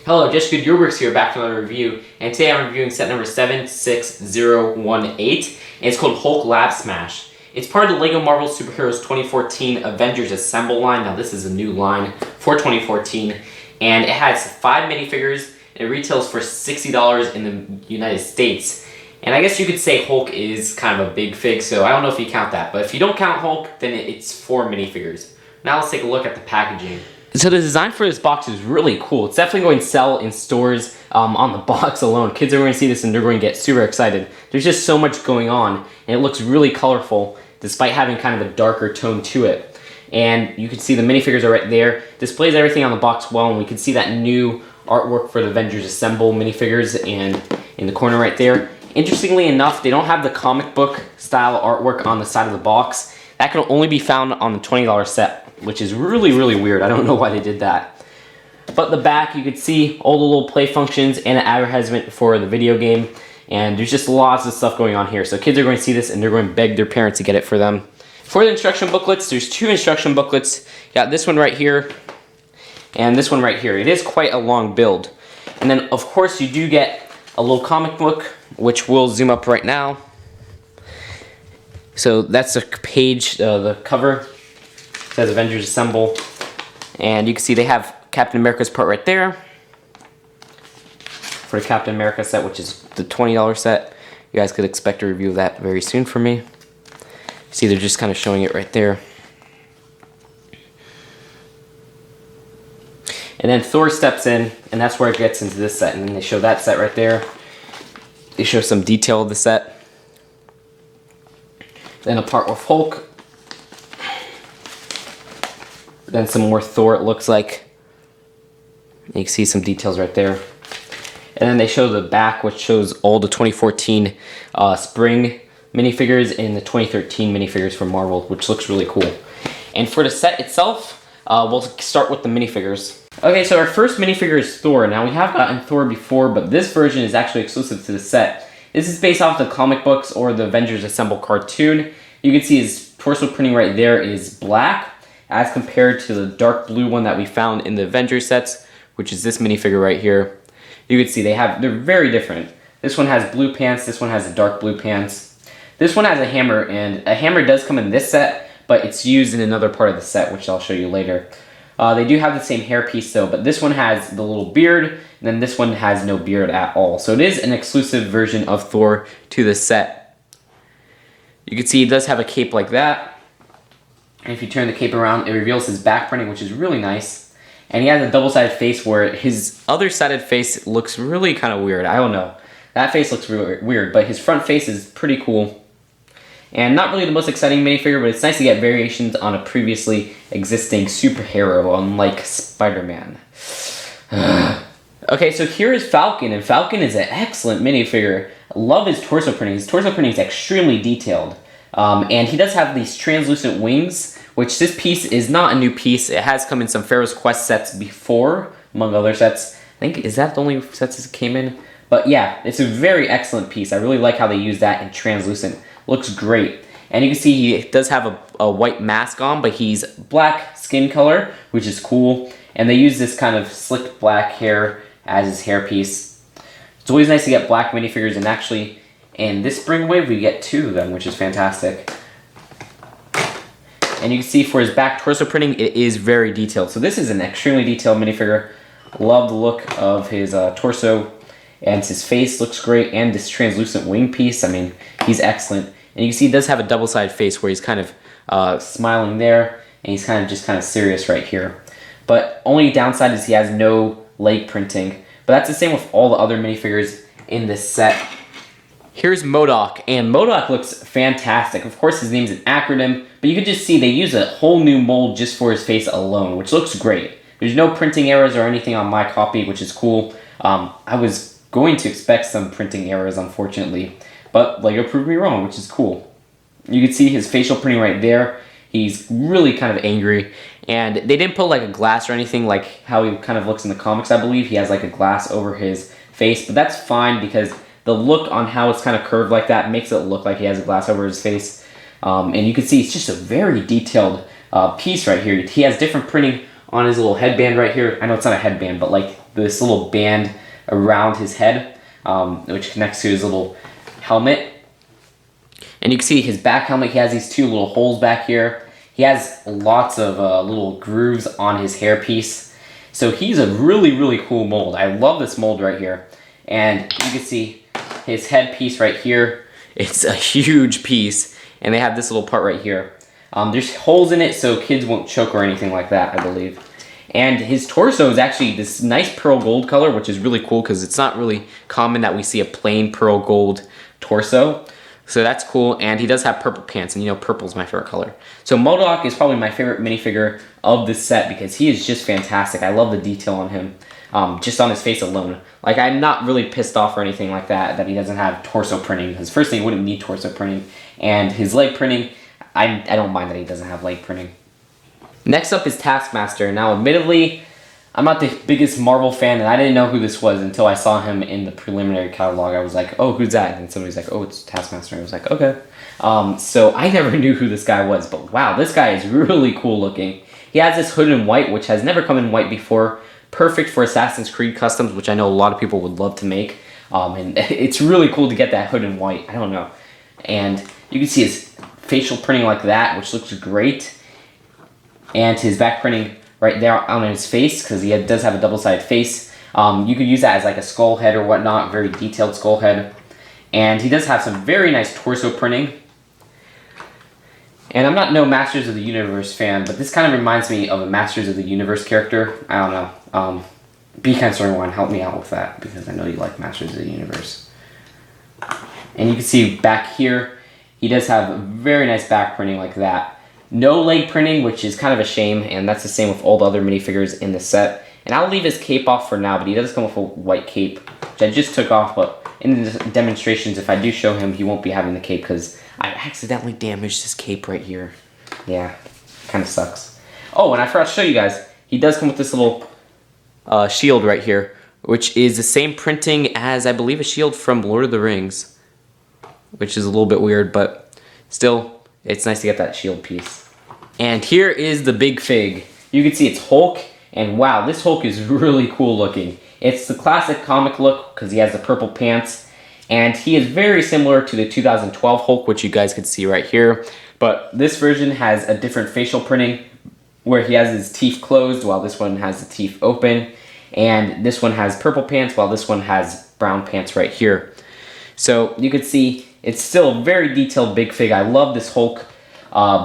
Hello, Just Good Yourworks here, back to another review, and today I'm reviewing set number 76018, and it's called Hulk Lab Smash. It's part of the LEGO Marvel Superheroes 2014 Avengers Assemble line. Now this is a new line for 2014, and it has 5 minifigures, and it retails for $60 in the United States. And I guess you could say Hulk is kind of a big fig, so I don't know if you count that, but if you don't count Hulk, then it's 4 minifigures. Now let's take a look at the packaging. So the design for this box is really cool. It's definitely going to sell in stores on the box alone. Kids are going to see this and they're going to get super excited. There's just so much going on, and it looks really colorful despite having kind of a darker tone to it. And you can see the minifigures are right there. Displays everything on the box well, and we can see that new artwork for the Avengers Assemble minifigures and in the corner right there. Interestingly enough, they don't have the comic book style artwork on the side of the box. That can only be found on the $20 set, which is really, really weird. I don't know why they did that. But the back, you can see all the little play functions and an advertisement for the video game. And there's just lots of stuff going on here. So kids are going to see this and they're going to beg their parents to get it for them. For the instruction booklets, there's 2 instruction booklets. You got this one right here and this one right here. It is quite a long build. And then, of course, you do get a little comic book, which we'll zoom up right now. So that's the page, the cover. It says Avengers Assemble. And you can see they have Captain America's part right there for the Captain America set, which is the $20 set. You guys could expect a review of that very soon from me. See, they're just kind of showing it right there. And then Thor steps in, and that's where it gets into this set. And then they show that set right there. They show some detail of the set. Then a part with Hulk. Then some more Thor, it looks like. You can see some details right there. And then they show the back, which shows all the 2014 spring minifigures and the 2013 minifigures from Marvel, which looks really cool. And for the set itself, we'll start with the minifigures. Okay, so our first minifigure is Thor. Now, we have gotten Thor before, but this version is actually exclusive to the set. This is based off the comic books or the Avengers Assemble cartoon. You can see his torso printing right there is black, as compared to the dark blue one that we found in the Avengers sets, which is this minifigure right here. You can see they're very different. This one has blue pants, this one has the dark blue pants. This one has a hammer, and a hammer does come in this set, but it's used in another part of the set, which I'll show you later. They do have the same hairpiece though, but this one has the little beard, and then this one has no beard at all. So it is an exclusive version of Thor to the set. You can see he does have a cape like that. And if you turn the cape around, it reveals his back printing, which is really nice. And he has a double-sided face where his other sided face looks really kind of weird. I don't know. That face looks really weird, but his front face is pretty cool. And not really the most exciting minifigure, but it's nice to get variations on a previously existing superhero, unlike Spider-Man. Okay, so here is Falcon, and Falcon is an excellent minifigure. I love his torso printing. His torso printing is extremely detailed. And he does have these translucent wings, which this piece is not a new piece. It has come in some Pharaoh's Quest sets before, among other sets. I think, is that the only sets it came in? But yeah, it's a very excellent piece. I really like how they use that in translucent. Looks great. And you can see he does have a white mask on, but he's black skin color, which is cool. And they use this kind of slick black hair as his hairpiece. It's always nice to get black minifigures, and actually, in this spring wave, we get 2 of them, which is fantastic. And you can see for his back torso printing, it is very detailed. So this is an extremely detailed minifigure. Love the look of his torso, and his face looks great, and this translucent wing piece. I mean, he's excellent. And you can see he does have a double-sided face where he's kind of smiling there, and he's kind of serious right here. But only downside is he has no leg printing. But that's the same with all the other minifigures in this set. Here's MODOK, and MODOK looks fantastic. Of course, his name's an acronym, but you can just see they use a whole new mold just for his face alone, which looks great. There's no printing errors or anything on my copy, which is cool. I was going to expect some printing errors, unfortunately, but LEGO proved me wrong, which is cool. You can see his facial printing right there. He's really kind of angry, and they didn't put like a glass or anything like how he kind of looks in the comics, I believe. He has like a glass over his face, but that's fine because the look on how it's kind of curved like that makes it look like he has a glass over his face. And you can see it's just a very detailed piece right here. He has different printing on his little headband right here. I know it's not a headband, but like this little band around his head, which connects to his little helmet. And you can see his back helmet, he has these two little holes back here. He has lots of little grooves on his hairpiece. So he's a really cool mold. I love this mold right here. And you can see his headpiece right here. It's a huge piece. And they have this little part right here. There's holes in it so kids won't choke or anything like that, I believe. And his torso is actually this nice pearl gold color, which is really cool because it's not really common that we see a plain pearl gold torso. So that's cool, and he does have purple pants, and you know purple's my favorite color. So MODOK is probably my favorite minifigure of this set because he is just fantastic. I love the detail on him, just on his face alone. Like, I'm not really pissed off or anything like that he doesn't have torso printing, because firstly, he wouldn't need torso printing, and his leg printing, I don't mind that he doesn't have leg printing. Next up is Taskmaster. Now, admittedly, I'm not the biggest Marvel fan, and I didn't know who this was until I saw him in the preliminary catalog. I was like, oh, who's that? And somebody's like, oh, it's Taskmaster. I was like, okay. So I never knew who this guy was, but wow, this guy is really cool looking. He has this hood in white, which has never come in white before. Perfect for Assassin's Creed customs, which I know a lot of people would love to make. And it's really cool to get that hood in white. I don't know. And you can see his facial printing like that, which looks great. And his back printing right there on his face, because he does have a double-sided face. You could use that as like a skull head or whatnot, very detailed skull head. And he does have some very nice torso printing. And I'm not no Masters of the Universe fan, but this kind of reminds me of a Masters of the Universe character. I don't know. Be Kind Story One, help me out with that, because I know you like Masters of the Universe. And you can see back here, he does have very nice back printing like that. No leg printing, which is kind of a shame, and that's the same with all the other minifigures in the set. And I'll leave his cape off for now, but he does come with a white cape, which I just took off, but in the demonstrations, if I do show him, he won't be having the cape because I accidentally damaged his cape right here. Yeah, kind of sucks. Oh, and I forgot to show you guys, he does come with this little shield right here, which is the same printing as, I believe, a shield from Lord of the Rings, which is a little bit weird, but still, it's nice to get that shield piece. And here is the big fig. You can see it's Hulk, and wow, this Hulk is really cool looking. It's the classic comic look because he has the purple pants, and he is very similar to the 2012 Hulk, which you guys can see right here. But this version has a different facial printing where he has his teeth closed while this one has the teeth open. And this one has purple pants while this one has brown pants right here. So you can see it's still a very detailed big fig. I love this Hulk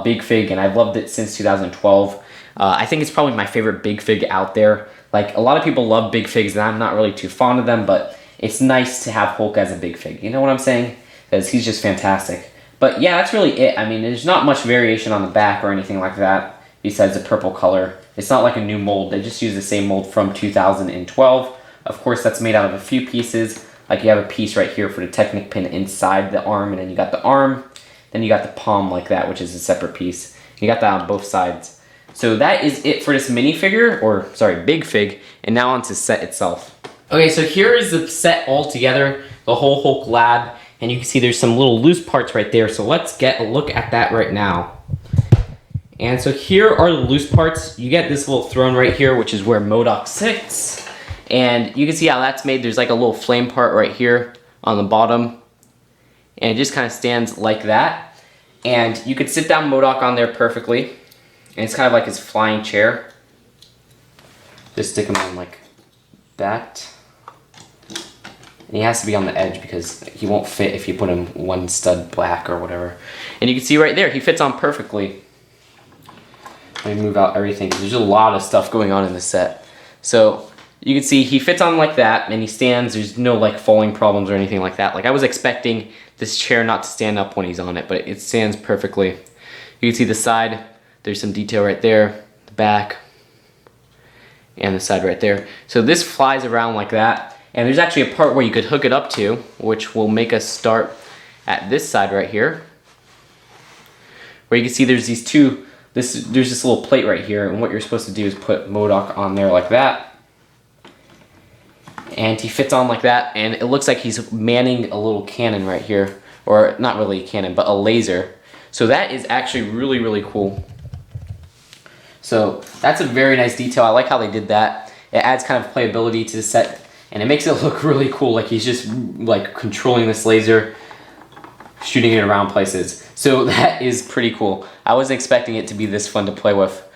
big fig, and I've loved it since 2012. I think it's probably my favorite big fig out there. Like, a lot of people love big figs, and I'm not really too fond of them, but it's nice to have Hulk as a big fig. You know what I'm saying? Because he's just fantastic. But yeah, that's really it. I mean, there's not much variation on the back or anything like that besides the purple color. It's not like a new mold. They just use the same mold from 2012. Of course, that's made out of a few pieces. Like, you have a piece right here for the Technic pin inside the arm, and then you got the arm, then you got the palm like that, which is a separate piece. You got that on both sides. So that is it for this minifigure, or sorry, big fig, and now onto the set itself. Okay, so here is the set all together, the whole Hulk lab, and you can see there's some little loose parts right there, so let's get a look at that right now. And so here are the loose parts. You get this little throne right here, which is where MODOK sits. And you can see how that's made. There's like a little flame part right here on the bottom. And it just kind of stands like that. And you could sit down MODOK on there perfectly. And it's kind of like his flying chair. Just stick him on like that. And he has to be on the edge because he won't fit if you put him one stud black or whatever. And you can see right there, he fits on perfectly. Let me move out everything because there's a lot of stuff going on in this set. So you can see he fits on like that, and he stands. There's no like falling problems or anything like that. Like, I was expecting this chair not to stand up when he's on it, but it stands perfectly. You can see the side. There's some detail right there, the back, and the side right there. So this flies around like that, and there's actually a part where you could hook it up to, which will make us start at this side right here, where you can see there's these two. There's this little plate right here, and what you're supposed to do is put MODOK on there like that. And he fits on like that, and it looks like he's manning a little cannon right here. Or not really a cannon, but a laser. So that is actually really cool. So that's a very nice detail. I like how they did that. it adds kind of playability to the set, and it makes it look really cool. Like he's just like controlling this laser, shooting it around places. So that is pretty cool. I wasn't expecting it to be this fun to play with.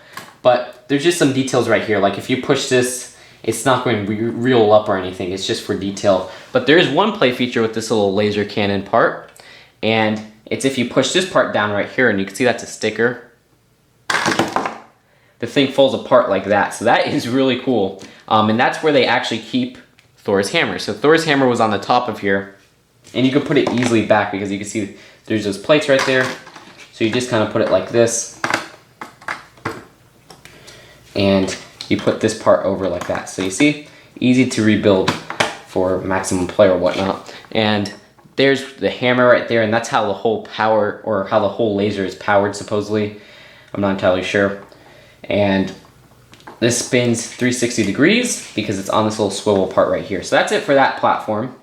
But there's just some details right here. Like if you push this, it's not going to reel up or anything. It's just for detail. But there is one play feature with this little laser cannon part. And it's if you push this part down right here, and you can see that's a sticker. The thing falls apart like that. So that is really cool. And that's where they actually keep Thor's hammer. So Thor's hammer was on the top of here. And you can put it easily back because you can see there's those plates right there. So you just kind of put it like this. And you put this part over like that. So you see, easy to rebuild for maximum play or whatnot. And there's the hammer right there, and that's how the whole power, or how the whole laser is powered supposedly. I'm not entirely sure. And this spins 360 degrees because it's on this little swivel part right here. So that's it for that platform.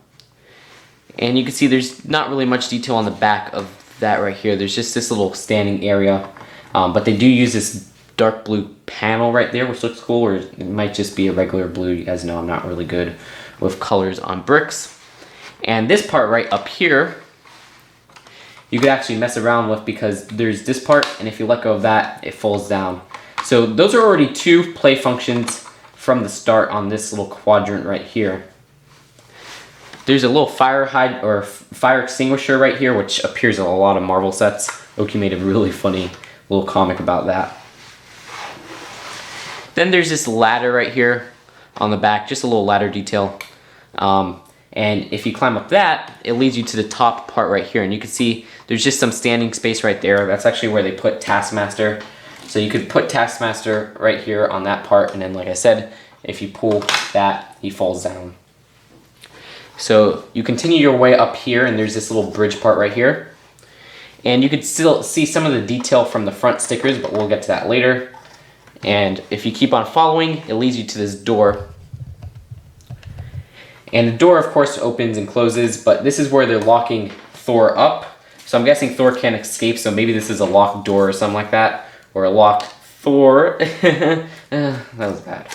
And you can see there's not really much detail on the back of that right here. There's just this little standing area. But they do use this dark blue panel right there, which looks cool, or it might just be a regular blue. You guys know I'm not really good with colors on bricks. And this part right up here, you could actually mess around with because there's this part, and if you let go of that, it falls down. So those are already two play functions from the start on this little quadrant right here. There's a little fire extinguisher right here, which appears in a lot of Marvel sets. Oki made a really funny little comic about that. Then there's this ladder right here on the back, just a little ladder detail. And if you climb up that, it leads you to the top part right here. And you can see there's just some standing space right there. That's actually where they put Taskmaster. So you could put Taskmaster right here on that part. And then, like I said, if you pull that, he falls down. So you continue your way up here, and there's this little bridge part right here. And you could still see some of the detail from the front stickers, but we'll get to that later. And if you keep on following, it leads you to this door. And the door, of course, opens and closes, but this is where they're locking Thor up. So I'm guessing Thor can't escape, so maybe this is a locked door or something like that. Or a locked Thor. That was bad.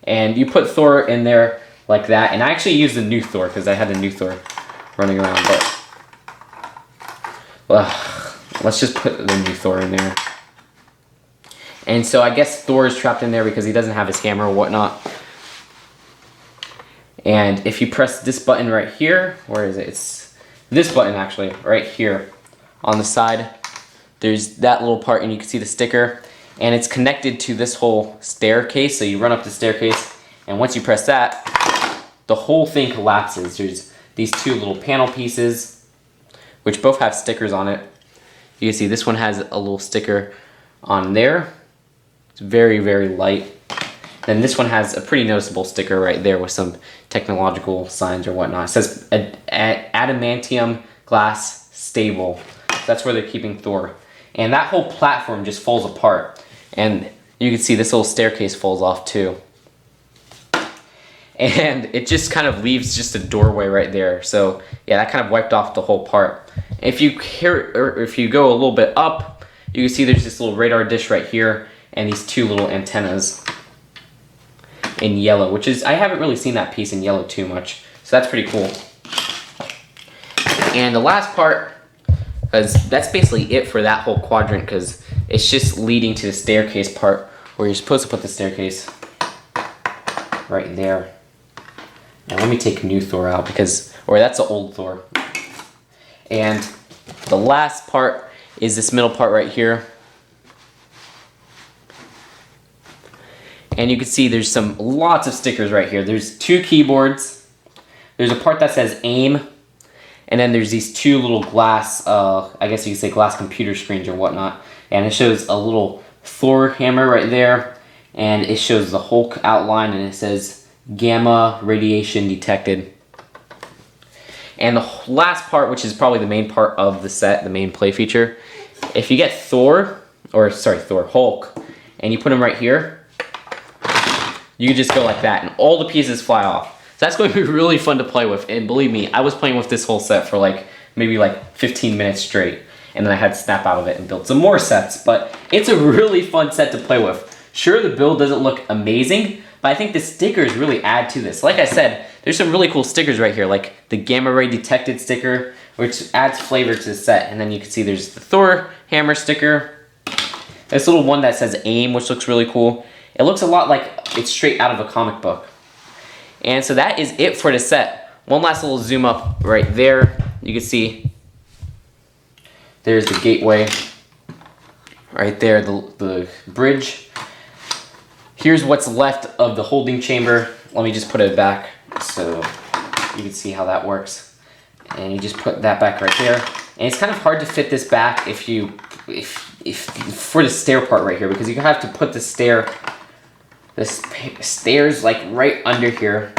And you put Thor in there like that. And I actually used the new Thor because I had the new Thor running around. But let's just put the new Thor in there. And so I guess Thor is trapped in there because he doesn't have his hammer or whatnot. And if you press this button right here, where is it? It's this button actually, right here on the side. There's that little part, and you can see the sticker. And it's connected to this whole staircase. So you run up the staircase, and once you press that, the whole thing collapses. There's these two little panel pieces, which both have stickers on it. You can see this one has a little sticker on there. It's very, very light. Then this one has a pretty noticeable sticker right there with some technological signs or whatnot. It says adamantium glass stable. That's where they're keeping Thor. And that whole platform just falls apart. And you can see this little staircase falls off too. And it just kind of leaves just a doorway right there. So yeah, that kind of wiped off the whole part. If you go a little bit up, you can see there's this little radar dish right here and these two little antennas in yellow, which is, I haven't really seen that piece in yellow too much. So that's pretty cool. And the last part, because that's basically it for that whole quadrant, because it's just leading to the staircase part where you're supposed to put the staircase right there. Now let me take new Thor out because, or that's the old Thor. And the last part is this middle part right here. And you can see there's lots of stickers right here. There's two keyboards. There's a part that says aim. And then there's these two little glass, I guess you could say glass computer screens or whatnot. And it shows a little Thor hammer right there. And it shows the Hulk outline, and it says gamma radiation detected. And the last part, which is probably the main part of the set, the main play feature. If you get Hulk, and you put him right here, you can just go like that, and all the pieces fly off. So that's going to be really fun to play with, and believe me, I was playing with this whole set for maybe 15 minutes straight, and then I had to snap out of it and build some more sets, but it's a really fun set to play with. Sure, the build doesn't look amazing, but I think the stickers really add to this. Like I said, there's some really cool stickers right here, like the gamma ray detected sticker, which adds flavor to the set. And then you can see there's the Thor hammer sticker. This little one that says AIM, which looks really cool. It looks a lot like it's straight out of a comic book. And so that is it for the set. One last little zoom up right there. You can see there's the gateway. Right there, the bridge. Here's what's left of the holding chamber. Let me just put it back so you can see how that works. And you just put that back right there. And it's kind of hard to fit this back if for the stair part right here, because you have to put the stairs like right under here,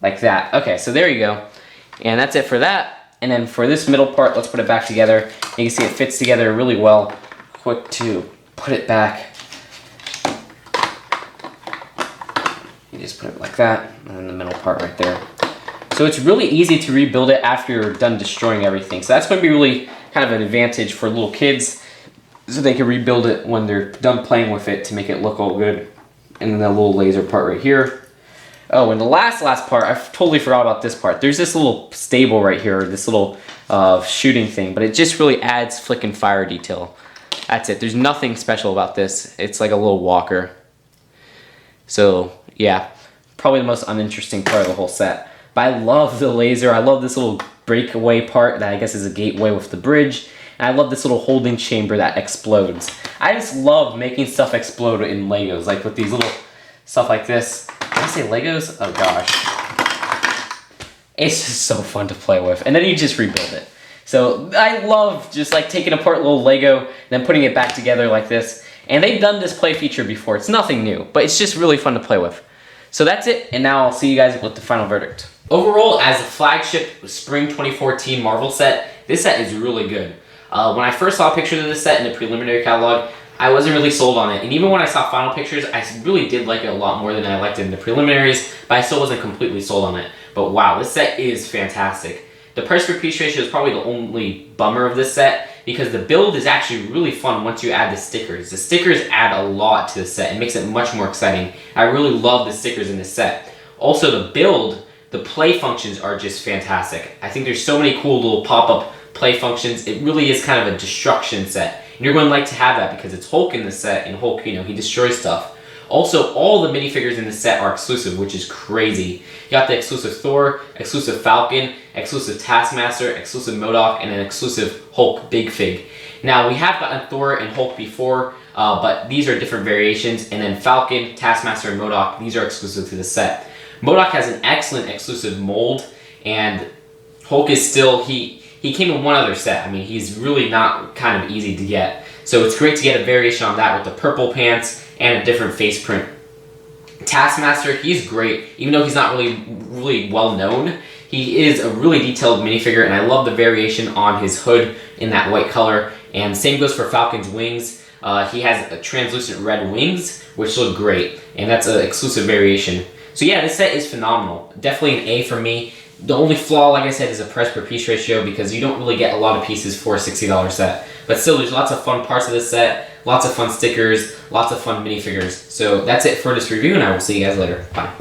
like that. Okay, so there you go. And that's it for that. And then for this middle part, let's put it back together. You can see it fits together really well. Quick to put it back. You just put it like that, and then the middle part right there. So it's really easy to rebuild it after you're done destroying everything. So that's going to be really kind of an advantage for little kids, so they can rebuild it when they're done playing with it to make it look all good. And then the little laser part right here. Oh, and the last part, I totally forgot about this part. There's this little stable right here, this little shooting thing, but it just really adds flick and fire detail. That's it. There's nothing special about this. It's like a little walker. So yeah, probably the most uninteresting part of the whole set. But I love the laser. I love this little breakaway part that I guess is a gateway with the bridge. And I love this little holding chamber that explodes. I just love making stuff explode in Legos, like with these little stuff like this. Did I say Legos? Oh gosh. It's just so fun to play with. And then you just rebuild it. So I love just like taking apart a little Lego and then putting it back together like this. And they've done this play feature before. It's nothing new, but it's just really fun to play with. So that's it, and now I'll see you guys with the final verdict. Overall, as a flagship Spring 2014 Marvel set, this set is really good. When I first saw pictures of this set in the preliminary catalog, I wasn't really sold on it. And even when I saw final pictures, I really did like it a lot more than I liked it in the preliminaries, but I still wasn't completely sold on it. But wow, this set is fantastic. The price per piece ratio is probably the only bummer of this set, because the build is actually really fun once you add the stickers. The stickers add a lot to the set. It makes it much more exciting. I really love the stickers in this set. Also, the build, the play functions are just fantastic. I think there's so many cool little pop-up play functions. It really is kind of a destruction set. And you're going to like to have that because it's Hulk in the set, and Hulk, he destroys stuff. Also, all the minifigures in the set are exclusive, which is crazy. You got the exclusive Thor, exclusive Falcon, exclusive Taskmaster, exclusive MODOK, and an exclusive Hulk Big Fig. Now, we have gotten Thor and Hulk before, but these are different variations. And then Falcon, Taskmaster, and MODOK, these are exclusive to the set. MODOK has an excellent exclusive mold, and Hulk is still, he came in one other set. I mean, he's really not kind of easy to get. So it's great to get a variation on that with the purple pants and a different face print. Taskmaster, he's great. Even though he's not really well known, he is a really detailed minifigure, and I love the variation on his hood in that white color. And same goes for Falcon's wings. He has a translucent red wings, which look great, and that's an exclusive variation. So yeah, this set is phenomenal. Definitely an A for me. The only flaw, like I said, is a price per piece ratio, because you don't really get a lot of pieces for a $60 set. But still, there's lots of fun parts of this set, lots of fun stickers, lots of fun minifigures. So that's it for this review, and I will see you guys later. Bye.